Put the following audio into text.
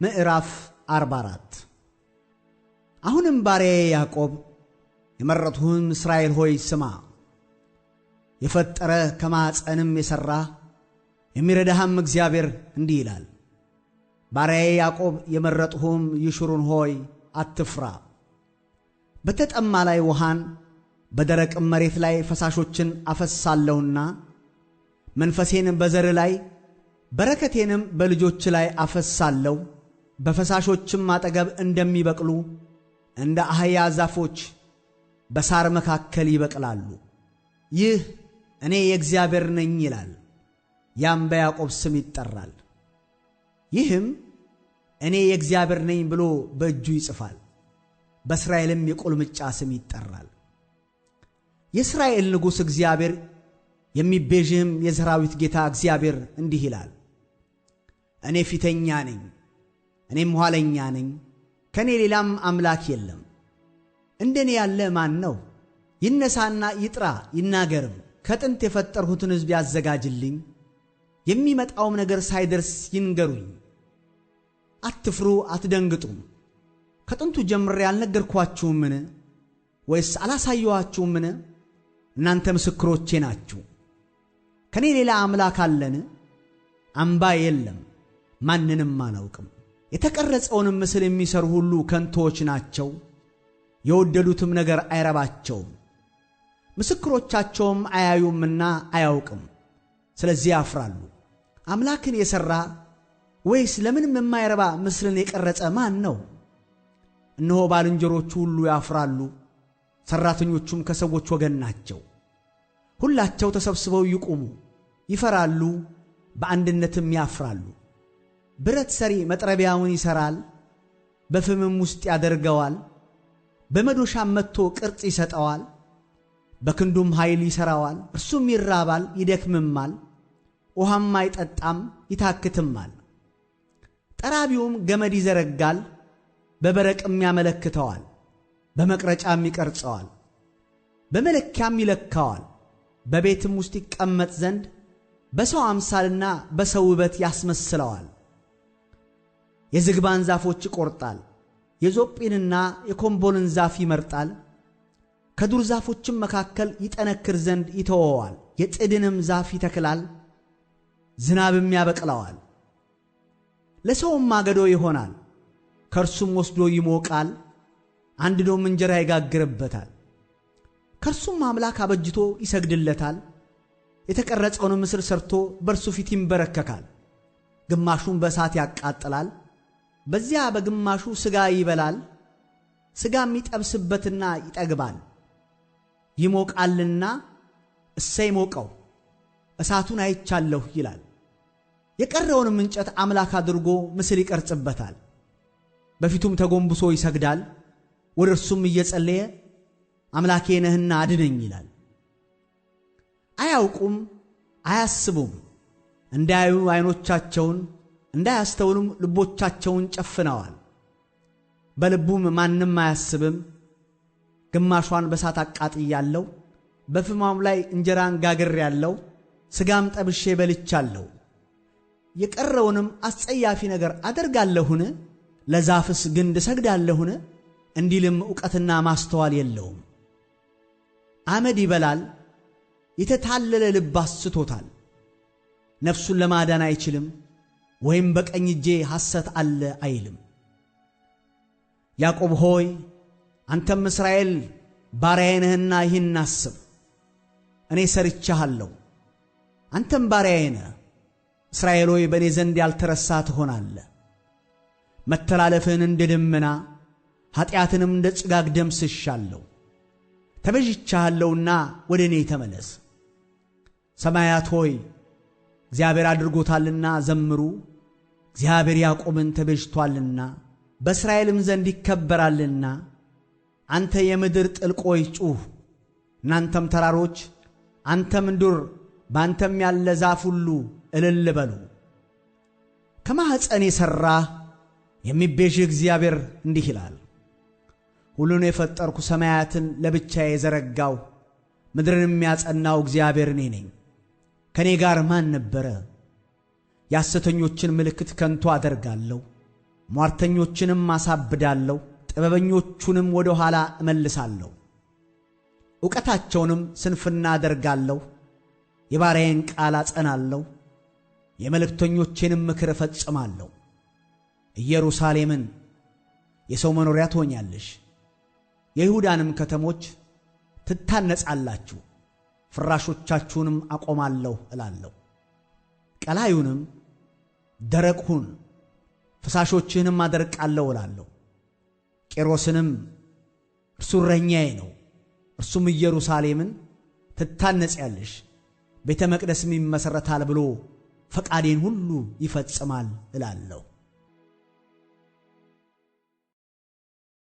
ምዕራፍ 44 አሁንም ባሪያዬ ያዕቆብ የመረጥሁህም እስራኤል ሆይ ስማ። የፈጠረ ከማኅፀንም የሠራ የሚረዳህም እግዚአብሔር እንዲህ ይላል፣ ባሪያዬ ያዕቆብ የመረጥሁህም ይሹሩን ሆይ አትፍራ። በተጠማ ላይ ውሃን በደረቅም መሬት ላይ ፈሳሾችን አፈስሳለሁና መንፈሴን በዘር ላይ በረከቴንም በልጆች ላይ አፈስሳለሁ። በፈሳሾችም አጠገብ እንደሚበቅሉ እንደ አህያ ዛፎች በሳር መካከል ይበቅላሉ። ይህ እኔ የእግዚአብሔር ነኝ ይላል። ያም በያዕቆብ ስም ይጠራል። ይህም እኔ የእግዚአብሔር ነኝ ብሎ በእጁ ይጽፋል። በእስራኤልም የቁልምጫ ስም ይጠራል። የእስራኤል ንጉሥ እግዚአብሔር የሚቤዥህም የሰራዊት ጌታ እግዚአብሔር እንዲህ ይላል፣ እኔ ፊተኛ ነኝ፣ እኔም ኋለኛ ነኝ፣ ከእኔ ሌላም አምላክ የለም። እንደኔ ያለ ማን ነው? ይነሳና ይጥራ ይናገርም። ከጥንት የፈጠርሁትን ሕዝብ ያዘጋጅልኝ፣ የሚመጣውም ነገር ሳይደርስ ይንገሩኝ። አትፍሩ አትደንግጡም። ከጥንቱ ጀምሬ አልነገርኳችሁምን? ወይስ አላሳየኋችሁምን? እናንተ ምስክሮቼ ናችሁ። ከእኔ ሌላ አምላክ አለን? አምባ የለም፣ ማንንም አላውቅም። የተቀረጸውንም ምስል የሚሠሩ ሁሉ ከንቶዎች ናቸው፣ የወደዱትም ነገር አይረባቸውም። ምስክሮቻቸውም አያዩምና አያውቅም፣ ስለዚህ ያፍራሉ። አምላክን የሠራ ወይስ ለምንም የማይረባ ምስልን የቀረጸ ማን ነው? እነሆ ባልንጀሮቹ ሁሉ ያፍራሉ፣ ሠራተኞቹም ከሰዎች ወገን ናቸው። ሁላቸው ተሰብስበው ይቁሙ፣ ይፈራሉ፣ በአንድነትም ያፍራሉ። ብረት ሰሪ መጥረቢያውን ይሠራል፣ በፍምም ውስጥ ያደርገዋል። በመዶሻም መትቶ ቅርጽ ይሰጠዋል፣ በክንዱም ኃይል ይሠራዋል። እርሱም ይራባል ይደክምማል፣ ውሃም አይጠጣም ይታክትማል። ጠራቢውም ገመድ ይዘረጋል፣ በበረቅም ያመለክተዋል፣ በመቅረጫም ይቀርጸዋል፣ በመለኪያም ይለካዋል። በቤትም ውስጥ ይቀመጥ ዘንድ በሰው አምሳልና በሰው ውበት ያስመስለዋል። የዝግባን ዛፎች ይቈርጣል፣ የዞጲንና የኮምቦልን ዛፍ ይመርጣል። ከዱር ዛፎችም መካከል ይጠነክር ዘንድ ይተወዋል። የጥድንም ዛፍ ይተክላል፣ ዝናብም ያበቅለዋል። ለሰውም ማገዶ ይሆናል፣ ከእርሱም ወስዶ ይሞቃል፣ አንድዶም እንጀራ ይጋግርበታል። ከእርሱም አምላክ አበጅቶ ይሰግድለታል። የተቀረጸውን ምስል ሰርቶ በእርሱ ፊት ይንበረከካል። ግማሹን በእሳት ያቃጥላል፣ በዚያ በግማሹ ሥጋ ይበላል። ሥጋም ይጠብስበትና ይጠግባል። ይሞቃልና እሰይ ሞቀው፣ እሳቱን አይቻለሁ ይላል። የቀረውንም እንጨት አምላክ አድርጎ ምስል ይቀርጽበታል። በፊቱም ተጎንብሶ ይሰግዳል። ወደ እርሱም እየጸለየ አምላኬ ነህና አድነኝ ይላል። አያውቁም አያስቡም፣ እንዳያዩ ዓይኖቻቸውን እንዳያስተውሉም ልቦቻቸውን ጨፍነዋል። በልቡም ማንም አያስብም። ግማሿን በሳት አቃጥያለሁ፣ በፍማም ላይ እንጀራን ጋግሬአለሁ፣ ሥጋም ጠብሼ በልቻለሁ። የቀረውንም አስጸያፊ ነገር አደርጋለሁን? ለዛፍስ ግንድ እሰግዳለሁን? እንዲልም ዕውቀትና ማስተዋል የለውም። አመድ ይበላል፣ የተታለለ ልብ አስቶታል። ነፍሱን ለማዳን አይችልም፣ ወይም በቀኝ እጄ ሐሰት አለ አይልም። ያዕቆብ ሆይ አንተም እስራኤል ባሪያዬ ነህና ይህን አስብ። እኔ ሠርቼሃለሁ፣ አንተም ባሪያዬ ነህ። እስራኤል ሆይ በእኔ ዘንድ ያልተረሳ ትሆናለህ። መተላለፍህን እንደ ደመና ኀጢአትንም እንደ ጭጋግ ደምስሻለሁ። ተቤዥቼሃለሁና ወደ እኔ ተመለስ። ሰማያት ሆይ እግዚአብሔር አድርጎታልና ዘምሩ። እግዚአብሔር ያዕቆብን ተቤዥቶአልና በእስራኤልም ዘንድ ይከበራልና። አንተ የምድር ጥልቆች ጩኽ፣ እናንተም ተራሮች፣ አንተም ዱር፣ በአንተም ያለ ዛፍ ሁሉ እልል በሉ። ከማኅፀን የሠራህ የሚቤዥህ እግዚአብሔር እንዲህ ይላል፣ ሁሉን የፈጠርኩ ሰማያትን ለብቻዬ የዘረጋው ምድርን የሚያጸናው እግዚአብሔር እኔ ነኝ። ከእኔ ጋር ማን ነበረ? የሐሰተኞችን ምልክት ከንቱ አደርጋለሁ፣ ሟርተኞችንም አሳብዳለሁ፣ ጥበበኞቹንም ወደ ኋላ እመልሳለሁ። ዕውቀታቸውንም ስንፍና አደርጋለሁ። የባሪያዬን ቃል አጸናለሁ፣ የመልእክተኞቼንም ምክር እፈጽማለሁ። ኢየሩሳሌምን የሰው መኖሪያ ትሆኛለሽ፣ የይሁዳንም ከተሞች ትታነጻላችሁ፣ ፍራሾቻችሁንም አቆማለሁ እላለሁ። ቀላዩንም ደረቅ ሁን፣ ፈሳሾችህንም አደርቃለሁ እላለሁ። ቄሮስንም እርሱ እረኛዬ ነው፣ እርሱም ኢየሩሳሌምን ትታነጺያለሽ፣ ቤተ መቅደስም ይመሠረታል ብሎ ፈቃዴን ሁሉ ይፈጽማል እላለሁ።